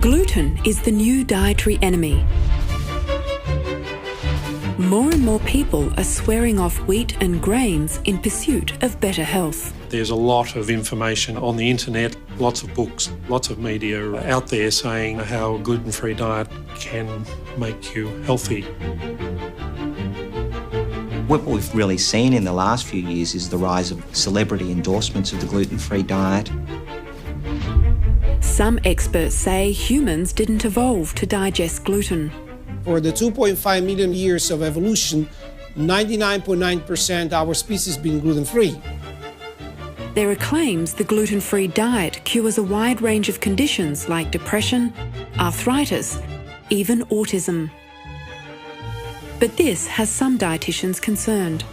Gluten is the new dietary enemy. More and more people are swearing off wheat and grains in pursuit of better health. There's a lot of information on the internet, lots of books, lots of media out there saying how a gluten-free diet can make you healthy. What we've really seen in the last few years is the rise of celebrity endorsements of the gluten-free diet. Some experts say humans didn't evolve to digest gluten. For the 2.5 million years of evolution, 99.9% our species been gluten-free. There are claims the gluten-free diet cures a wide range of conditions like depression, arthritis, even autism. But this has some dietitians concerned.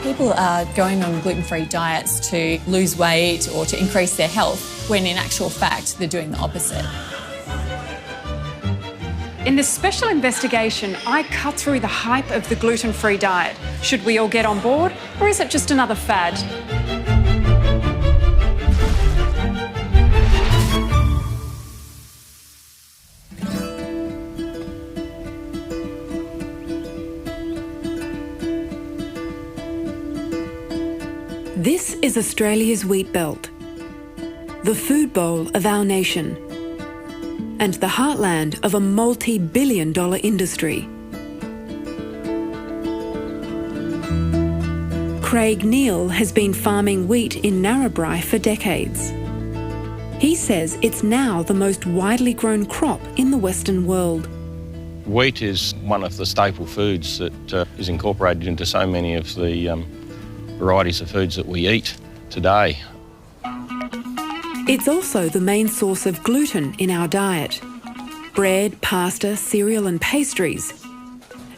People are going on gluten-free diets to lose weight or to increase their health, when in actual fact they're doing the opposite. In this special investigation, I cut through the hype of the gluten-free diet. Should we all get on board, or is it just another fad? This is Australia's wheat belt, the food bowl of our nation, and the heartland of a multi-billion-dollar industry. Craig Neal has been farming wheat in Narrabri for decades. He says it's now the most widely grown crop in the Western world. Wheat is one of the staple foods that is incorporated into so many of the varieties of foods that we eat today. It's also the main source of gluten in our diet. Bread, pasta, cereal and pastries.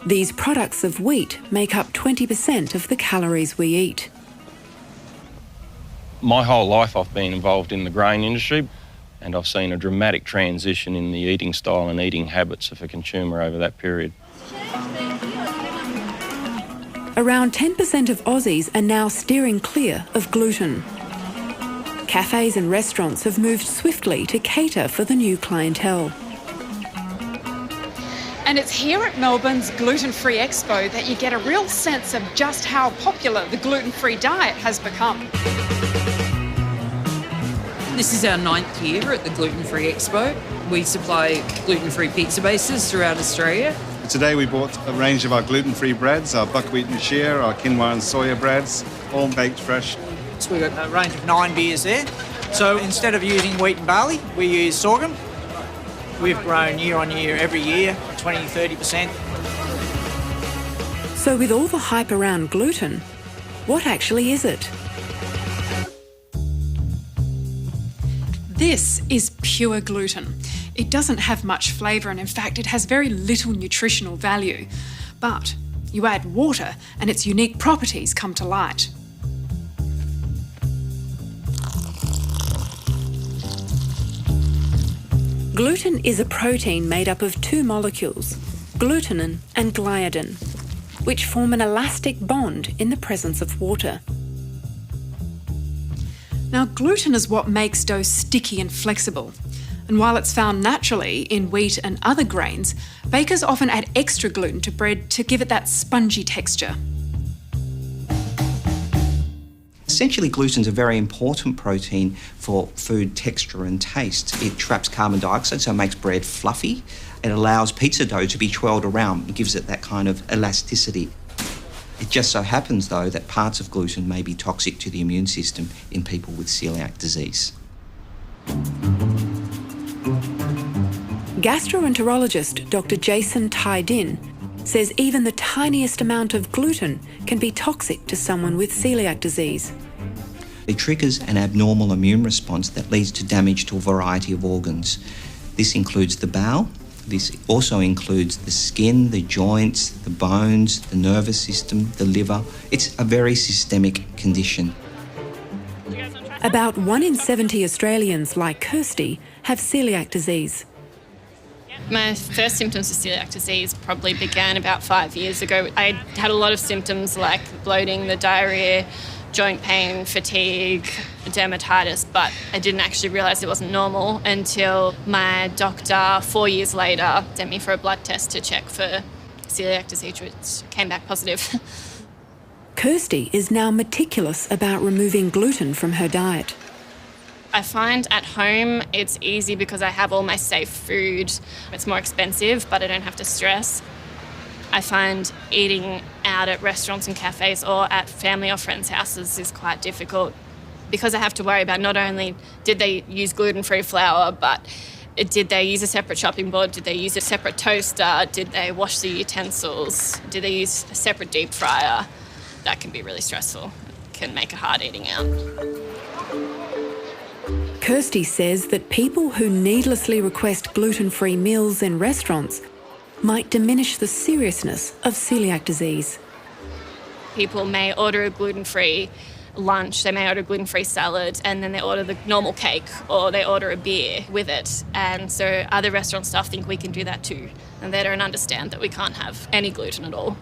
These products of wheat make up 20% of the calories we eat. My whole life I've been involved in the grain industry, and I've seen a dramatic transition in the eating style and eating habits of a consumer over that period. Around 10% of Aussies are now steering clear of gluten. Cafes and restaurants have moved swiftly to cater for the new clientele. And it's here at Melbourne's Gluten-Free Expo that you get a real sense of just how popular the gluten-free diet has become. This is our 9th year at the Gluten-Free Expo. We supply gluten-free pizza bases throughout Australia. Today we bought a range of our gluten-free breads, our buckwheat and shea, our quinoa and soya breads, all baked fresh. So we've got a range of 9 beers there. So instead of using wheat and barley, we use sorghum. We've grown year on year, every year, 20-30%. So with all the hype around gluten, what actually is it? This is pure gluten. It doesn't have much flavour and in fact it has very little nutritional value. But you add water and its unique properties come to light. Gluten is a protein made up of 2 molecules, glutenin and gliadin, which form an elastic bond in the presence of water. Now, gluten is what makes dough sticky and flexible. And while it's found naturally in wheat and other grains, bakers often add extra gluten to bread to give it that spongy texture. Essentially, gluten is a very important protein for food texture and taste. It traps carbon dioxide, so it makes bread fluffy. It allows pizza dough to be twirled around. It gives it that kind of elasticity. It just so happens, though, that parts of gluten may be toxic to the immune system in people with coeliac disease. Gastroenterologist Dr. Jason Tai-Din says even the tiniest amount of gluten can be toxic to someone with coeliac disease. It triggers an abnormal immune response that leads to damage to a variety of organs. This includes the bowel. This also includes the skin, the joints, the bones, the nervous system, the liver. It's a very systemic condition. About 1 in 70 Australians, like Kirsty, have coeliac disease. My first symptoms of celiac disease probably began about 5 years ago. I had a lot of symptoms like bloating, the diarrhoea, joint pain, fatigue, dermatitis, but I didn't actually realise it wasn't normal until my doctor 4 years later sent me for a blood test to check for coeliac disease, which came back positive. Kirsty is now meticulous about removing gluten from her diet. I find at home it's easy because I have all my safe food. It's more expensive, but I don't have to stress. I find eating out at restaurants and cafes or at family or friends' houses is quite difficult because I have to worry about not only did they use gluten-free flour, but did they use a separate chopping board? Did they use a separate toaster? Did they wash the utensils? Did they use a separate deep fryer? That can be really stressful. It can make it hard eating out. Kirsty says that people who needlessly request gluten-free meals in restaurants might diminish the seriousness of celiac disease. People may order a gluten-free lunch, they may order a gluten-free salad, and then they order the normal cake or they order a beer with it. And so other restaurant staff think we can do that too, and they don't understand that we can't have any gluten at all.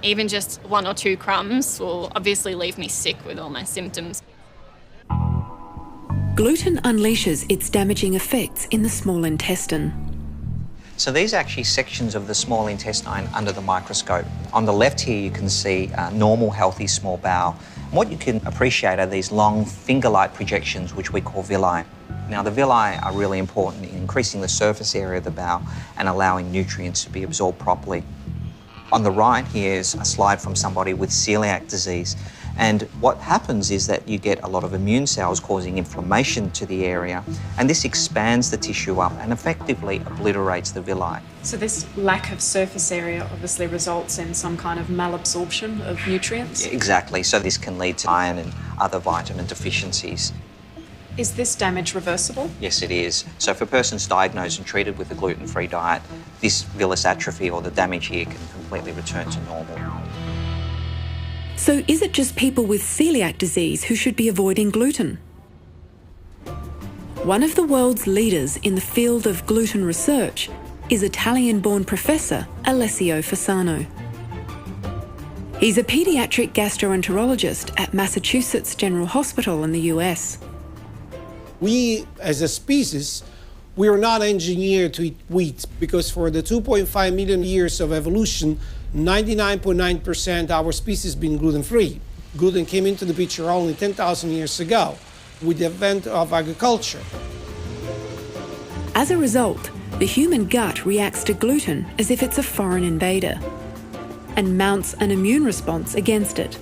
Even just 1 or 2 crumbs will obviously leave me sick with all my symptoms. Gluten unleashes its damaging effects in the small intestine. So these are actually sections of the small intestine under the microscope. On the left here you can see a normal healthy small bowel. And what you can appreciate are these long finger-like projections which we call villi. Now the villi are really important in increasing the surface area of the bowel and allowing nutrients to be absorbed properly. On the right here is a slide from somebody with celiac disease. And what happens is that you get a lot of immune cells causing inflammation to the area, and this expands the tissue up and effectively obliterates the villi. So this lack of surface area obviously results in some kind of malabsorption of nutrients? Exactly, so this can lead to iron and other vitamin deficiencies. Is this damage reversible? Yes, it is. So if a person's diagnosed and treated with a gluten-free diet, this villus atrophy or the damage here can completely return to normal. So is it just people with celiac disease who should be avoiding gluten? One of the world's leaders in the field of gluten research is Italian-born professor Alessio Fasano. He's a paediatric gastroenterologist at Massachusetts General Hospital in the US. We, as a species, we are not engineered to eat wheat because for the 2.5 million years of evolution, 99.9% our species been gluten-free. Gluten came into the picture only 10,000 years ago with the advent of agriculture. As a result, the human gut reacts to gluten as if it's a foreign invader and mounts an immune response against it.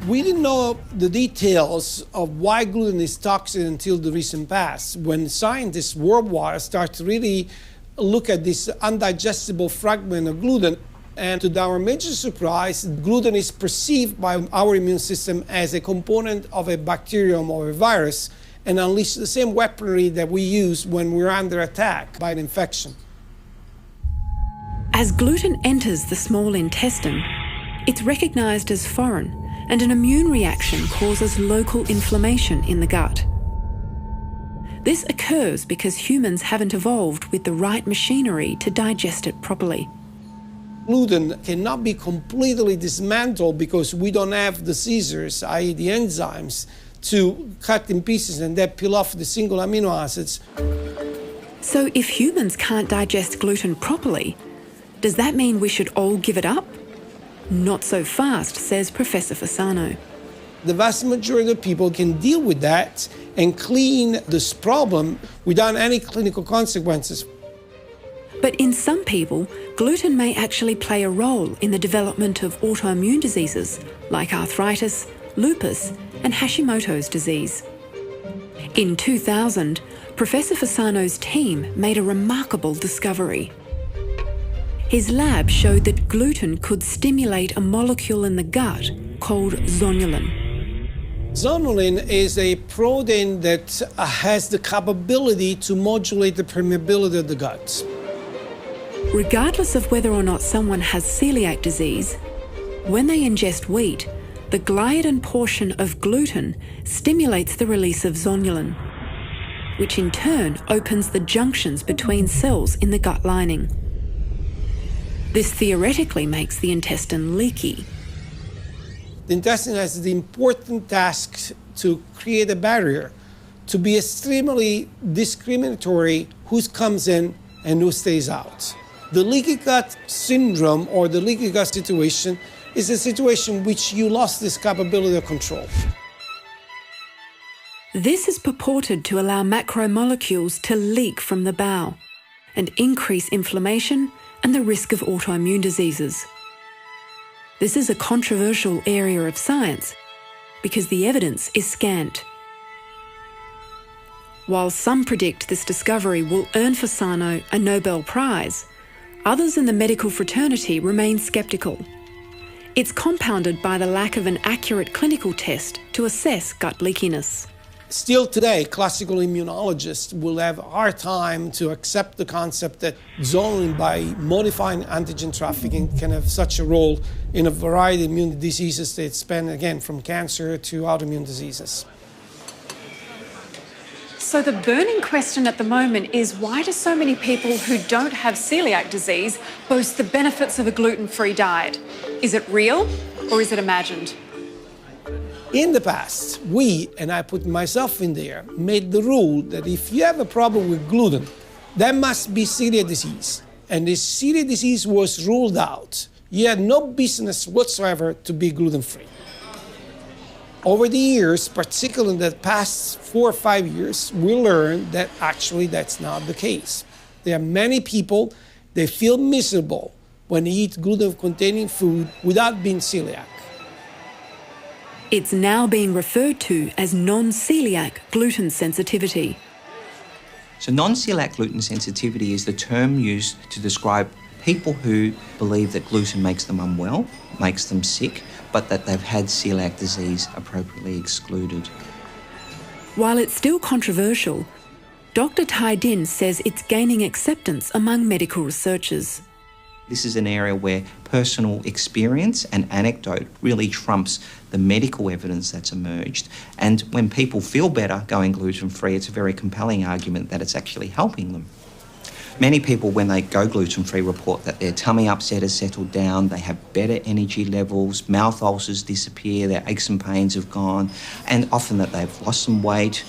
We didn't know the details of why gluten is toxic until the recent past, when scientists worldwide start to really look at this undigestible fragment of gluten. And to our major surprise, gluten is perceived by our immune system as a component of a bacterium or a virus and unleash the same weaponry that we use when we're under attack by an infection. As gluten enters the small intestine, it's recognized as foreign, and an immune reaction causes local inflammation in the gut. This occurs because humans haven't evolved with the right machinery to digest it properly. Gluten cannot be completely dismantled because we don't have the scissors, i.e. the enzymes, to cut in pieces and then peel off the single amino acids. So if humans can't digest gluten properly, does that mean we should all give it up? Not so fast, says Professor Fasano. The vast majority of people can deal with that and clean this problem without any clinical consequences. But in some people, gluten may actually play a role in the development of autoimmune diseases like arthritis, lupus, and Hashimoto's disease. In 2000, Professor Fasano's team made a remarkable discovery. His lab showed that gluten could stimulate a molecule in the gut called zonulin. Zonulin is a protein that has the capability to modulate the permeability of the gut. Regardless of whether or not someone has celiac disease, when they ingest wheat, the gliadin portion of gluten stimulates the release of zonulin, which in turn opens the junctions between cells in the gut lining. This theoretically makes the intestine leaky. The intestine has the important task to create a barrier, to be extremely discriminatory who comes in and who stays out. The leaky gut syndrome or the leaky gut situation is a situation which you lost this capability of control. This is purported to allow macromolecules to leak from the bowel and increase inflammation and the risk of autoimmune diseases. This is a controversial area of science because the evidence is scant. While some predict this discovery will earn Fasano a Nobel Prize, others in the medical fraternity remain sceptical. It's compounded by the lack of an accurate clinical test to assess gut leakiness. Still today, classical immunologists will have a hard time to accept the concept that zoning by modifying antigen trafficking can have such a role in a variety of immune diseases that span, again, from cancer to autoimmune diseases. So the burning question at the moment is, why do so many people who don't have celiac disease boast the benefits of a gluten-free diet? Is it real or is it imagined? In the past, we, and I put myself in there, made the rule that if you have a problem with gluten, that must be celiac disease. And if celiac disease was ruled out, you had no business whatsoever to be gluten-free. Over the years, particularly in the past 4 or 5 years, we learned that actually that's not the case. There are many people, they feel miserable when they eat gluten-containing food without being celiac. It's now being referred to as non-celiac gluten sensitivity. So non-celiac gluten sensitivity is the term used to describe people who believe that gluten makes them unwell, makes them sick, but that they've had celiac disease appropriately excluded. While it's still controversial, Dr. Tai Din says it's gaining acceptance among medical researchers. This is an area where personal experience and anecdote really trumps the medical evidence that's emerged. And when people feel better going gluten-free, it's a very compelling argument that it's actually helping them. Many people, when they go gluten-free, report that their tummy upset has settled down, they have better energy levels, mouth ulcers disappear, their aches and pains have gone, and often that they've lost some weight.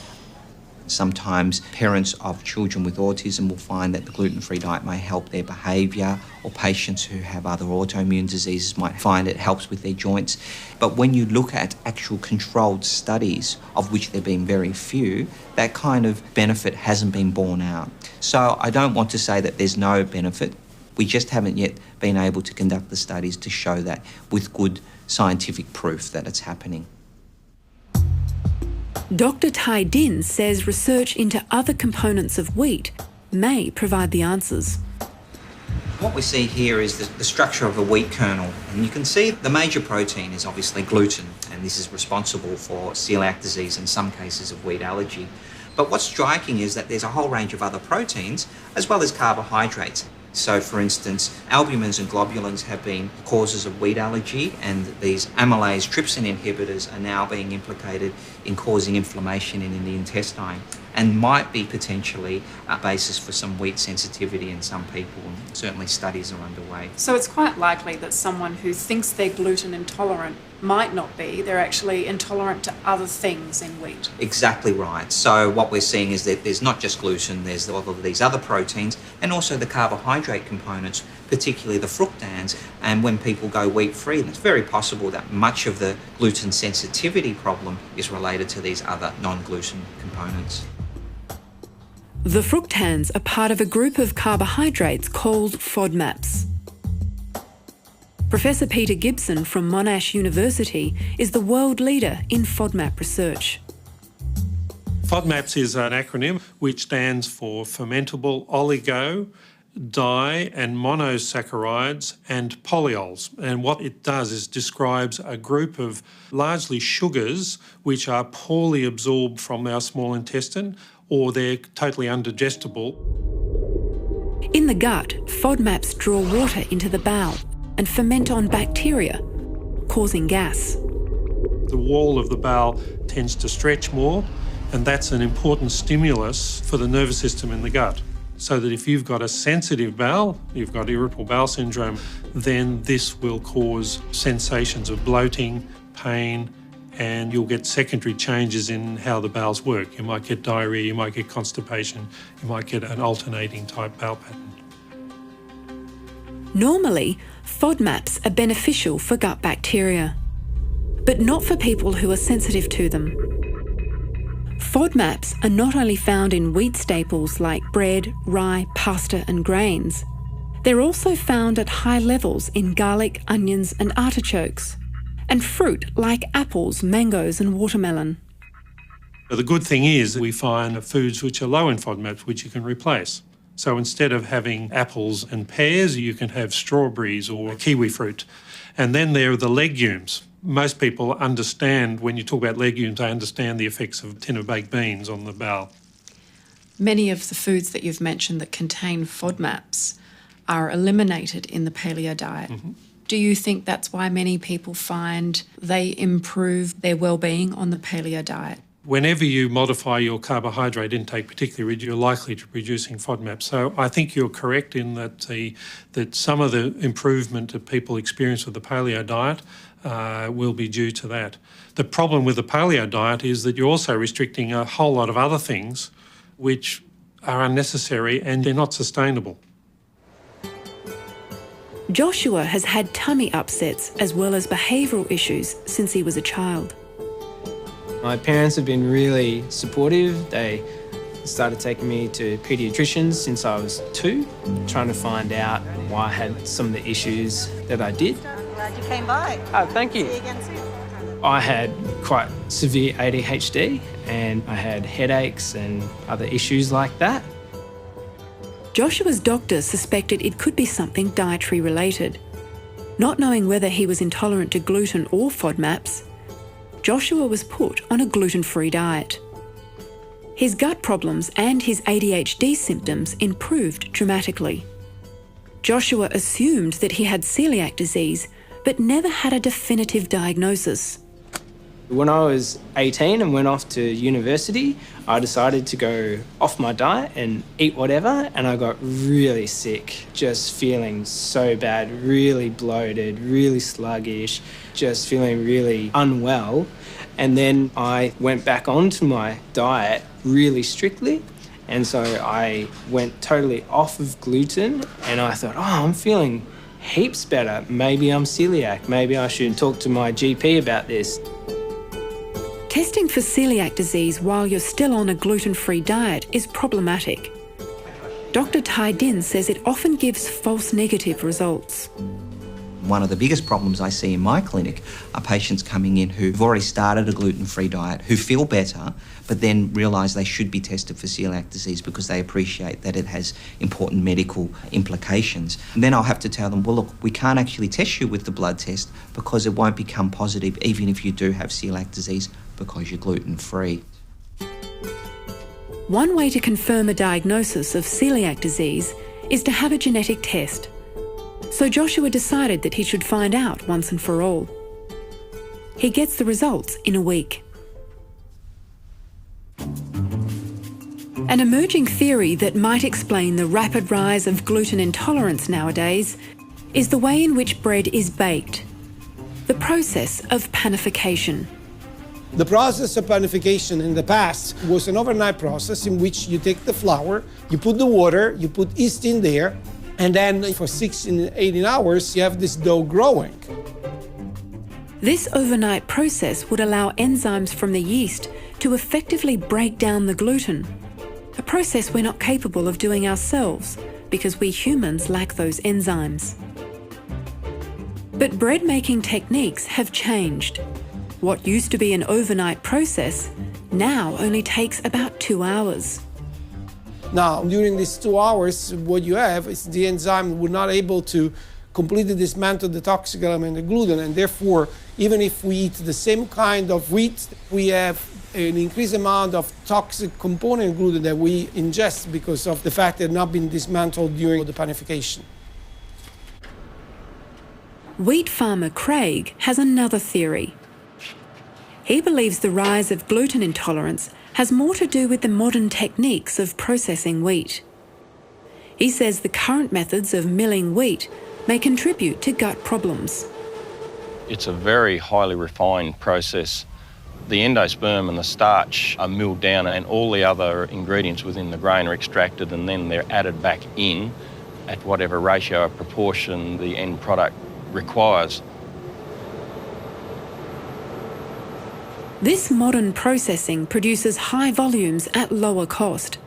Sometimes parents of children with autism will find that the gluten-free diet may help their behaviour, or patients who have other autoimmune diseases might find it helps with their joints. But when you look at actual controlled studies, of which there have been very few, that kind of benefit hasn't been borne out. So I don't want to say that there's no benefit. We just haven't yet been able to conduct the studies to show that with good scientific proof that it's happening. Dr. Tai Din says research into other components of wheat may provide the answers. What we see here is the structure of a wheat kernel, and you can see the major protein is obviously gluten, and this is responsible for celiac disease and some cases of wheat allergy. But what's striking is that there's a whole range of other proteins as well as carbohydrates. So, for instance, albumins and globulins have been causes of wheat allergy, and these amylase trypsin inhibitors are now being implicated in causing inflammation in the intestine, and might be potentially a basis for some wheat sensitivity in some people. And certainly studies are underway. So it's quite likely that someone who thinks they're gluten intolerant might not be. They're actually intolerant to other things in wheat. Exactly right. So what we're seeing is that there's not just gluten, there's all of these other proteins and also the carbohydrate components, particularly the fructans. And when people go wheat-free, it's very possible that much of the gluten sensitivity problem is related to these other non-gluten components. The fructans are part of a group of carbohydrates called FODMAPs. Professor Peter Gibson from Monash University is the world leader in FODMAP research. FODMAPs is an acronym which stands for fermentable oligo, di and monosaccharides and polyols. And what it does is describes a group of largely sugars which are poorly absorbed from our small intestine, or they're totally undigestible. In the gut, FODMAPs draw water into the bowel and ferment on bacteria, causing gas. The wall of the bowel tends to stretch more, and that's an important stimulus for the nervous system in the gut. So that if you've got a sensitive bowel, you've got irritable bowel syndrome, then this will cause sensations of bloating, pain, and you'll get secondary changes in how the bowels work. You might get diarrhoea, you might get constipation, you might get an alternating type bowel pattern. Normally, FODMAPs are beneficial for gut bacteria, but not for people who are sensitive to them. FODMAPs are not only found in wheat staples like bread, rye, pasta and grains, they're also found at high levels in garlic, onions and artichokes, and fruit like apples, mangoes and watermelon. But the good thing is we find foods which are low in FODMAPs which you can replace. So instead of having apples and pears, you can have strawberries or kiwi fruit. And then there are the legumes. Most people understand, when you talk about legumes, they understand the effects of a tin of baked beans on the bowel. Many of the foods that you've mentioned that contain FODMAPs are eliminated in the paleo diet. Mm-hmm. Do you think that's why many people find they improve their well-being on the paleo diet? Whenever you modify your carbohydrate intake, particularly, you're likely to be reducing FODMAPs. So I think you're correct in that some of the improvement that people experience with the paleo diet will be due to that. The problem with the paleo diet is that you're also restricting a whole lot of other things which are unnecessary and they're not sustainable. Joshua has had tummy upsets as well as behavioural issues since he was a child. My parents have been really supportive. They started taking me to paediatricians since I was 2, trying to find out why I had some of the issues that I did. Glad you came by. Oh, thank you. See you again soon. I had quite severe ADHD and I had headaches and other issues like that. Joshua's doctor suspected it could be something dietary related. Not knowing whether he was intolerant to gluten or FODMAPs, Joshua was put on a gluten-free diet. His gut problems and his ADHD symptoms improved dramatically. Joshua assumed that he had celiac disease, but never had a definitive diagnosis. When I was 18 and went off to university, I decided to go off my diet and eat whatever, and I got really sick, just feeling so bad, really bloated, really sluggish, just feeling really unwell. And then I went back onto my diet really strictly, and so I went totally off of gluten, and I thought, oh, I'm feeling heaps better. Maybe I'm celiac. Maybe I should talk to my GP about this. Testing for celiac disease while you're still on a gluten-free diet is problematic. Dr. Tai Din says it often gives false negative results. One of the biggest problems I see in my clinic are patients coming in who've already started a gluten-free diet, who feel better, but then realise they should be tested for celiac disease because they appreciate that it has important medical implications. And then I'll have to tell them, well, look, we can't actually test you with the blood test because it won't become positive even if you do have celiac disease because you're gluten-free. One way to confirm a diagnosis of celiac disease is to have a genetic test. So Joshua decided that he should find out once and for all. He gets the results in a week. An emerging theory that might explain the rapid rise of gluten intolerance nowadays is the way in which bread is baked, the process of panification. The process of panification in the past was an overnight process in which you take the flour, you put the water, you put yeast in there, and then for 16, 18 hours, you have this dough growing. This overnight process would allow enzymes from the yeast to effectively break down the gluten, a process we're not capable of doing ourselves because we humans lack those enzymes. But bread-making techniques have changed. What used to be an overnight process now only takes about 2 hours. Now, during these 2 hours, what you have is the enzyme we're not able to completely dismantle the toxic element of gluten, and therefore, even if we eat the same kind of wheat, we have an increased amount of toxic component gluten that we ingest because of the fact that it not been dismantled during the panification. Wheat farmer Craig has another theory. He believes the rise of gluten intolerance has more to do with the modern techniques of processing wheat. He says the current methods of milling wheat may contribute to gut problems. It's a very highly refined process The endosperm and the starch are milled down and all the other ingredients within the grain are extracted and then they're added back in at whatever ratio or proportion the end product requires. This modern processing produces high volumes at lower cost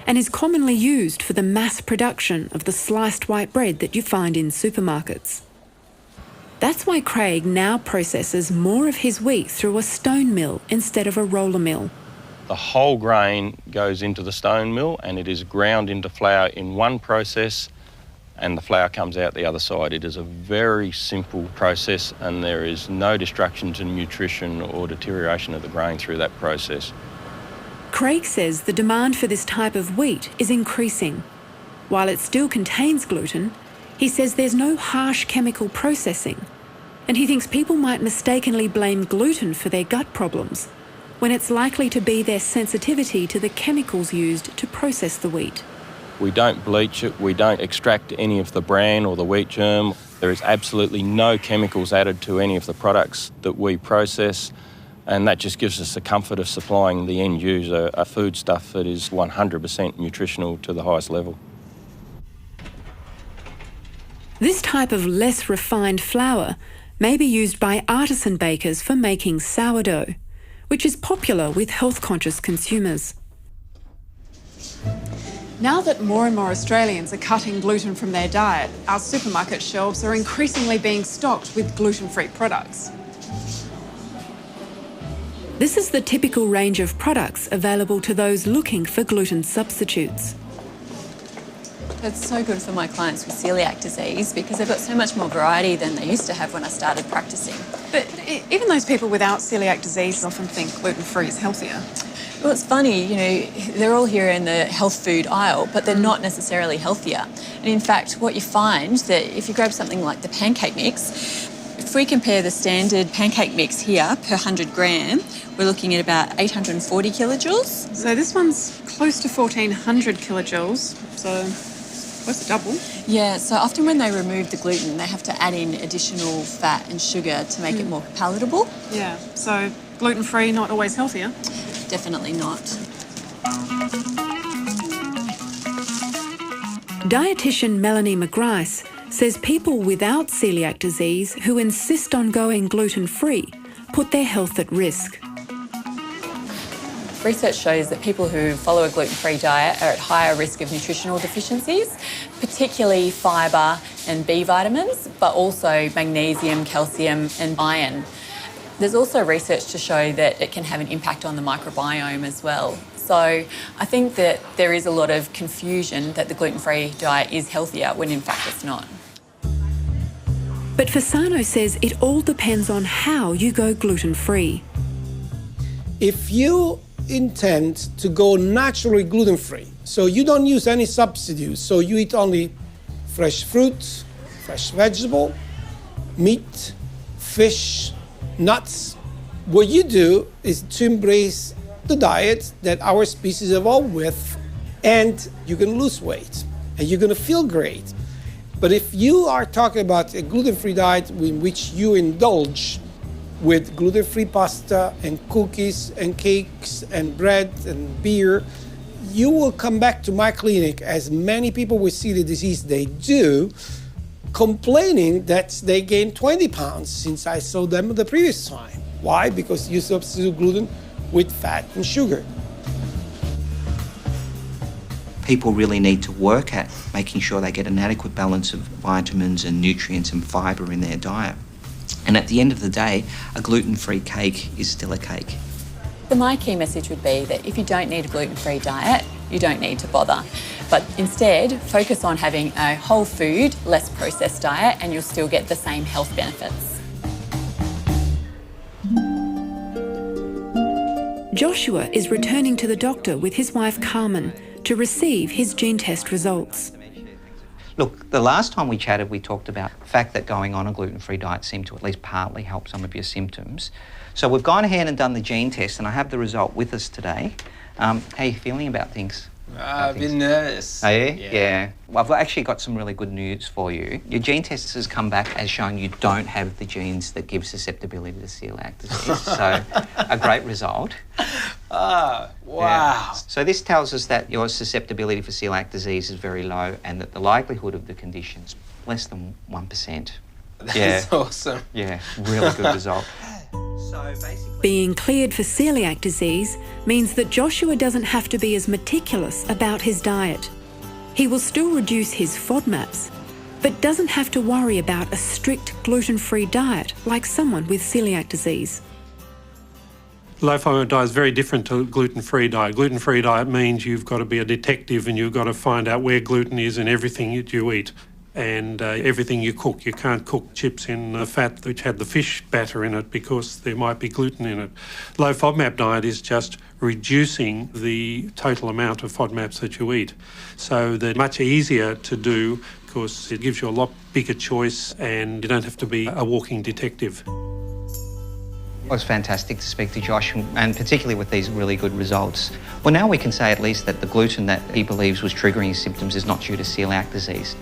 and is commonly used for the mass production of the sliced white bread that you find in supermarkets. That's why Craig now processes more of his wheat through a stone mill instead of a roller mill. The whole grain goes into the stone mill and it is ground into flour in one process and the flour comes out the other side. It is a very simple process and there is no destruction to nutrition or deterioration of the grain through that process. Craig says the demand for this type of wheat is increasing. While it still contains gluten, he says there's no harsh chemical processing, and he thinks people might mistakenly blame gluten for their gut problems, when it's likely to be their sensitivity to the chemicals used to process the wheat. We don't bleach it, we don't extract any of the bran or the wheat germ. There is absolutely no chemicals added to any of the products that we process, and that just gives us the comfort of supplying the end user a foodstuff that is 100% nutritional to the highest level. This type of less refined flour may be used by artisan bakers for making sourdough, which is popular with health-conscious consumers. Now that more and more Australians are cutting gluten from their diet, our supermarket shelves are increasingly being stocked with gluten-free products. This is the typical range of products available to those looking for gluten substitutes. It's so good for my clients with celiac disease because they've got so much more variety than they used to have when I started practicing. But even those people without celiac disease often think gluten-free is healthier. Well, it's funny, you know, they're all here in the health food aisle, but they're not necessarily healthier. And in fact, what you find that if you grab something like the pancake mix, if we compare the standard pancake mix here per 100 gram, we're looking at about 840 kilojoules. So this one's close to 1,400 kilojoules, so close to double. Yeah, so often when they remove the gluten, they have to add in additional fat and sugar to make it more palatable. Yeah, so gluten-free, not always healthier. Definitely not. Dietitian Melanie McGrice says people without celiac disease who insist on going gluten-free put their health at risk. Research shows that people who follow a gluten-free diet are at higher risk of nutritional deficiencies, particularly fibre and B vitamins, but also magnesium, calcium and iron. There's also research to show that it can have an impact on the microbiome as well. So I think that there is a lot of confusion that the gluten-free diet is healthier when in fact it's not. But Fasano says it all depends on how you go gluten-free. If you intend to go naturally gluten-free, so you don't use any substitutes, so you eat only fresh fruit, fresh vegetable, meat, fish, nuts, what you do is to embrace the diet that our species evolved with, and you're going to lose weight and you're going to feel great. But if you are talking about a gluten-free diet in which you indulge with gluten-free pasta and cookies and cakes and bread and beer, you will come back to my clinic, as many people with celiac disease they do, complaining that they gained 20 pounds since I saw them the previous time. Why? Because you substitute gluten with fat and sugar. People really need to work at making sure they get an adequate balance of vitamins and nutrients and fibre in their diet. And at the end of the day, a gluten-free cake is still a cake. My key message would be that if you don't need a gluten-free diet, you don't need to bother. But instead, focus on having a whole food, less processed diet, and you'll still get the same health benefits. Joshua is returning to the doctor with his wife Carmen to receive his gene test results. Look, the last time we chatted, we talked about the fact that going on a gluten-free diet seemed to at least partly help some of your symptoms. So we've gone ahead and done the gene test, and I have the result with us today. How are you feeling about things? I've been nervous. Are you? Yeah. Well, I've actually got some really good news for you. Your gene test has come back as showing you don't have the genes that give susceptibility to celiac disease. So, a great result. Ah, wow. Yeah. So this tells us that your susceptibility for celiac disease is very low and that the likelihood of the condition's less than 1%. That's awesome. Yeah, really good result. So basically, Being cleared for celiac disease means that Joshua doesn't have to be as meticulous about his diet. He will still reduce his FODMAPs, but doesn't have to worry about a strict gluten-free diet like someone with celiac disease. Low FODMAP diet is very different to gluten-free diet. Gluten-free diet means you've got to be a detective and you've got to find out where gluten is in everything that you eat and everything you cook. You can't cook chips in the fat which had the fish batter in it because there might be gluten in it. Low FODMAP diet is just reducing the total amount of FODMAPs that you eat. So they're much easier to do because it gives you a lot bigger choice and you don't have to be a walking detective. it was fantastic to speak to Josh, and particularly with these really good results. Well, now we can say at least that the gluten that he believes was triggering his symptoms is not due to celiac disease.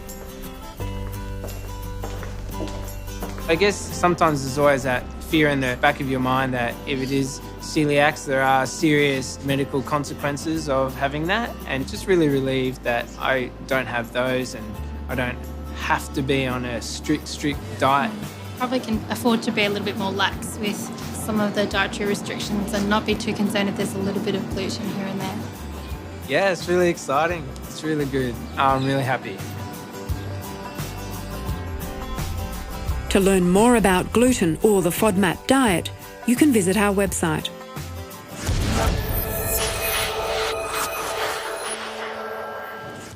I guess sometimes there's always that fear in the back of your mind that if it is celiac, there are serious medical consequences of having that, and just really relieved that I don't have those and I don't have to be on a strict diet. Probably can afford to be a little bit more lax with some of the dietary restrictions and not be too concerned if there's a little bit of gluten here and there. Yeah, it's really exciting. It's really good. I'm really happy. To learn more about gluten or the FODMAP diet, you can visit our website.